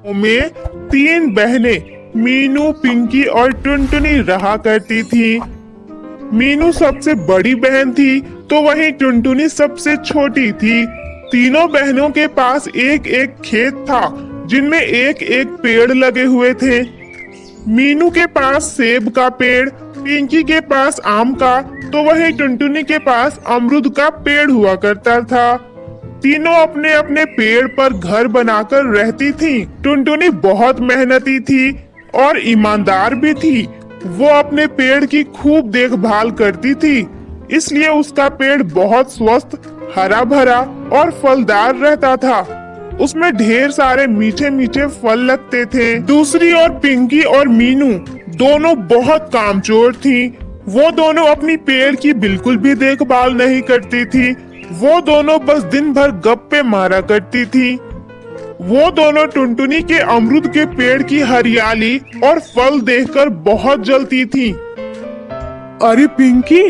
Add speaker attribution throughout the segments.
Speaker 1: में तीन बहनें मीनू, पिंकी और टुनटुनी रहा करती थी। मीनू सबसे बड़ी बहन थी तो वहीं टुनटुनी सबसे छोटी थी। तीनों बहनों के पास एक एक खेत था जिनमें एक एक पेड़ लगे हुए थे। मीनू के पास सेब का पेड़, पिंकी के पास आम का, तो वहीं टुनटुनी के पास अमरूद का पेड़ हुआ करता था। तीनों अपने अपने पेड़ पर घर बनाकर रहती थीं। टुनटुनी बहुत मेहनती थी और ईमानदार भी थी। वो अपने पेड़ की खूब देखभाल करती थी, इसलिए उसका पेड़ बहुत स्वस्थ, हरा भरा और फलदार रहता था। उसमें ढेर सारे मीठे मीठे फल लगते थे। दूसरी ओर पिंकी और मीनू दोनों बहुत कामचोर थीं। वो दोनों अपनी पेड़ की बिल्कुल भी देखभाल नहीं करती थी। वो दोनों बस दिन भर गप्पे मारा करती थी। वो दोनों टुनटुनी के अमरूद के पेड़ की हरियाली और फल देखकर बहुत जलती थी।
Speaker 2: अरे पिंकी,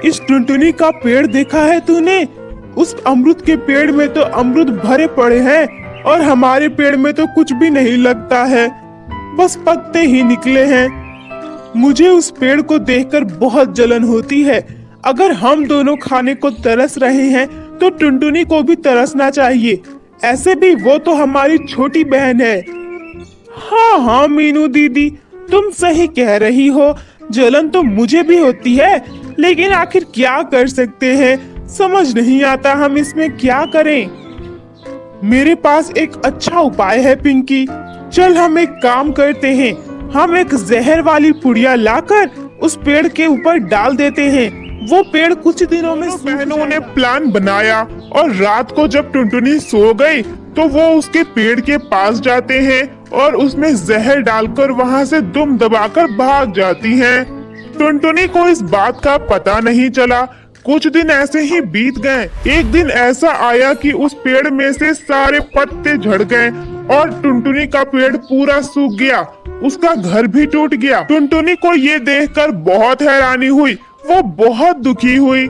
Speaker 2: इस टुनटुनी का पेड़ देखा है तूने? उस अमरूद के पेड़ में तो अमरूद भरे पड़े हैं और हमारे पेड़ में तो कुछ भी नहीं लगता है, बस पत्ते ही निकले हैं। मुझे उस पेड़ को देखकर बहुत जलन होती है। अगर हम दोनों खाने को तरस रहे हैं तो टुनटुनी को भी तरसना चाहिए। ऐसे भी वो तो हमारी छोटी बहन है। हाँ हाँ मीनू दीदी, तुम सही कह रही हो। जलन तो मुझे भी होती है, लेकिन आखिर क्या कर सकते हैं, समझ नहीं आता हम इसमें क्या करें। मेरे पास एक अच्छा उपाय है पिंकी। चल हम एक काम करते हैं, हम एक जहर वाली पुड़िया लाकर उस पेड़ के ऊपर डाल देते हैं। वो पेड़ कुछ दिनों में
Speaker 1: बहनों ने प्लान बनाया और रात को जब टुनटुनी सो गई तो वो उसके पेड़ के पास जाते हैं और उसमें जहर डालकर वहाँ से दुम दबाकर भाग जाती हैं। टुनटुनी को इस बात का पता नहीं चला। कुछ दिन ऐसे ही बीत गए। एक दिन ऐसा आया कि उस पेड़ में से सारे पत्ते झड़ गए और टुनटुनी का पेड़ पूरा सूख गया। उसका घर भी टूट गया। टुनटुनी को ये देखकर बहुत हैरानी हुई। वो बहुत दुखी हुई।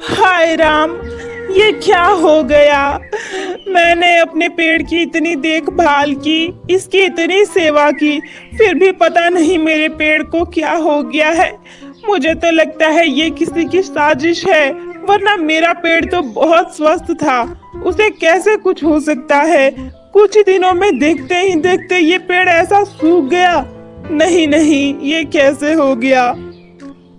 Speaker 2: हाय राम, ये क्या हो गया? मैंने अपने पेड़ की इतनी देखभाल की, इसकी इतनी सेवा की, फिर भी पता नहीं मेरे पेड़ को क्या हो गया है। मुझे तो लगता है ये किसी की साजिश है, वरना मेरा पेड़ तो बहुत स्वस्थ था। उसे कैसे कुछ हो सकता है? कुछ ही दिनों में देखते ही देखते ये पेड़ ऐसा सूख गया। नहीं नहीं, ये कैसे हो गया?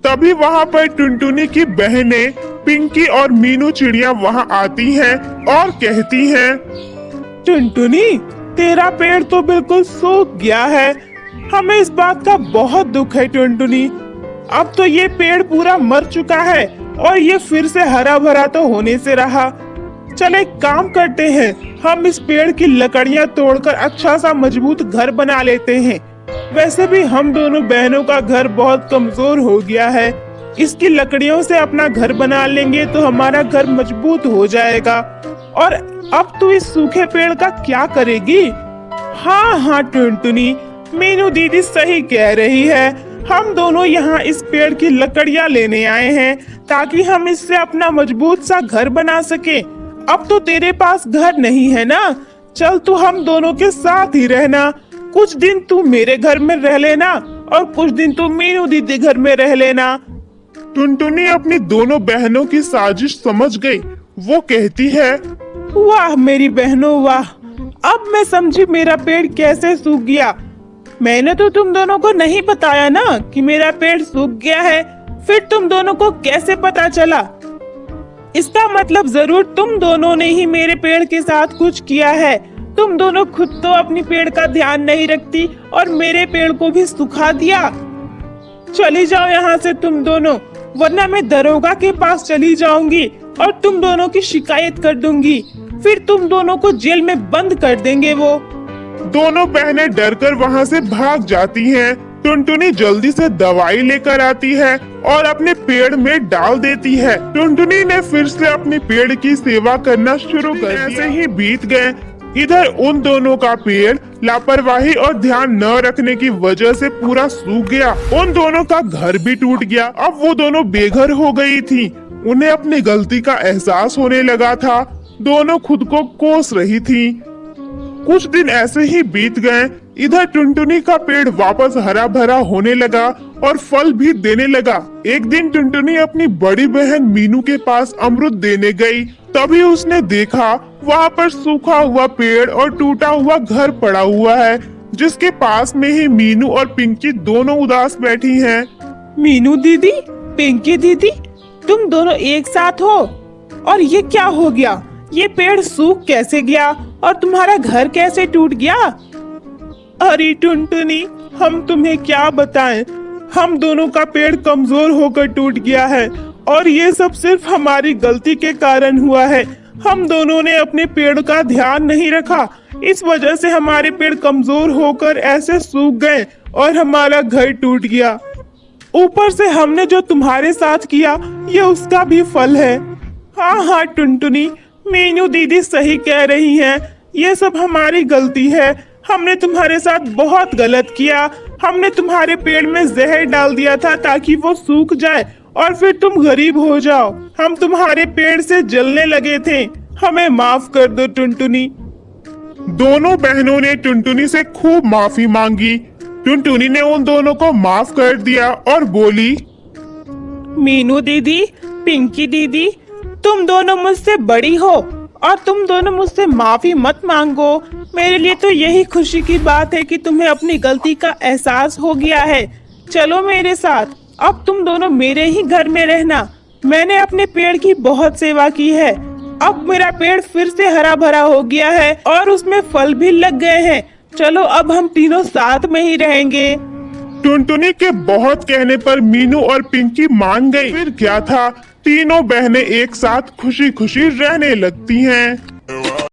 Speaker 1: तभी वहाँ पर टुनटुनी की बहनें पिंकी और मीनू चिड़िया वहाँ आती हैं और कहती हैं,
Speaker 2: टुनटुनी, तेरा पेड़ तो बिल्कुल सूख गया है। हमें इस बात का बहुत दुख है टुनटुनी। अब तो ये पेड़ पूरा मर चुका है और ये फिर से हरा भरा तो होने से रहा। चल एक काम करते हैं, हम इस पेड़ की लकड़ियाँ तोड़कर अच्छा सा मजबूत घर बना लेते हैं। वैसे भी हम दोनों बहनों का घर बहुत कमजोर हो गया है। इसकी लकड़ियों से अपना घर बना लेंगे तो हमारा घर मजबूत हो जाएगा। और अब तू इस सूखे पेड़ का क्या करेगी? हाँ हाँ टुनटुनी, मीनू दीदी सही कह रही है। हम दोनों यहाँ इस पेड़ की लकड़ियाँ लेने आए हैं ताकि हम इससे अपना मजबूत सा घर बना सके। अब तो तेरे पास घर नहीं है ना, चल तू हम दोनों के साथ ही रहना। कुछ दिन तू मेरे घर में रह लेना और कुछ दिन तू मीनू दीदी घर में रह लेना।
Speaker 1: टुनटुनी अपनी दोनों बहनों की साजिश समझ गई। वो कहती है,
Speaker 2: वाह मेरी बहनों वाह, अब मैं समझी मेरा पेड़ कैसे सूख गया। मैंने तो तुम दोनों को नहीं बताया ना कि मेरा पेड़ सूख गया है, फिर तुम दोनों को कैसे पता चला? इसका मतलब जरूर तुम दोनों ने ही मेरे पेड़ के साथ कुछ किया है। तुम दोनों खुद तो अपनी पेड़ का ध्यान नहीं रखती और मेरे पेड़ को भी सुखा दिया। चली जाओ यहाँ से तुम दोनों, वरना मैं दरोगा के पास चली जाऊंगी और तुम दोनों की शिकायत कर दूंगी। फिर तुम दोनों को जेल में बंद कर देंगे वो।
Speaker 1: दोनों बहनें डरकर वहाँ से भाग जाती हैं। टुनटुनी जल्दी से दवाई लेकर आती है और अपने पेड़ में डाल देती है। टुनटुनी ने फिर से अपने पेड़ की सेवा करना शुरू कर दिया। ऐसे ही बीत गए। इधर उन दोनों का पेड़ लापरवाही और ध्यान न रखने की वजह से पूरा सूख गया। उन दोनों का घर भी टूट गया। अब वो दोनों बेघर हो गई थी। उन्हें अपनी गलती का एहसास होने लगा था। दोनों खुद को कोस रही थी। कुछ दिन ऐसे ही बीत गए। इधर टुनटुनी का पेड़ वापस हरा भरा होने लगा और फल भी देने लगा। एक दिन टुनटुनी अपनी बड़ी बहन मीनू के पास अमरूद देने गई। तभी उसने देखा वहाँ पर सूखा हुआ पेड़ और टूटा हुआ घर पड़ा हुआ है, जिसके पास में ही मीनू और पिंकी दोनों उदास बैठी हैं।
Speaker 2: मीनू दीदी, पिंकी दीदी, तुम दोनों एक साथ हो? और ये क्या हो गया? ये पेड़ सूख कैसे गया और तुम्हारा घर कैसे टूट गया? अरे टुनटुनी, हम तुम्हें क्या बताएं? हम दोनों का पेड़ कमजोर होकर टूट गया है और ये सब सिर्फ हमारी गलती के कारण हुआ है। हम दोनों ने अपने पेड़ का ध्यान नहीं रखा, इस वजह से हमारे पेड़ कमजोर होकर ऐसे सूख गए और हमारा घर टूट गया। ऊपर से हमने जो तुम्हारे साथ किया, ये उसका भी फल है। हाँ हाँ टुनटुनी, मीनू दीदी सही कह रही हैं। ये सब हमारी गलती है। हमने तुम्हारे साथ बहुत गलत किया। हमने तुम्हारे पेड़ में जहर डाल दिया था ताकि वो सूख जाए और फिर तुम गरीब हो जाओ। हम तुम्हारे पेड़ से जलने लगे थे। हमें माफ कर दो टुनटुनी।
Speaker 1: दोनों बहनों ने टुनटुनी से खूब माफी मांगी। टुनटुनी ने उन दोनों को माफ कर दिया और बोली,
Speaker 2: मीनू दीदी, पिंकी दीदी, तुम दोनों मुझसे बड़ी हो और तुम दोनों मुझसे माफी मत मांगो। मेरे लिए तो यही खुशी की बात है कि तुम्हें अपनी गलती का एहसास हो गया है। चलो मेरे साथ, अब तुम दोनों मेरे ही घर में रहना। मैंने अपने पेड़ की बहुत सेवा की है। अब मेरा पेड़ फिर से हरा भरा हो गया है और उसमें फल भी लग गए हैं। चलो अब हम तीनों साथ में ही रहेंगे।
Speaker 1: टुनटुनी के बहुत कहने पर मीनू और पिंकी मान गई। फिर क्या था, तीनों बहनें एक साथ खुशी खुशी रहने लगती हैं।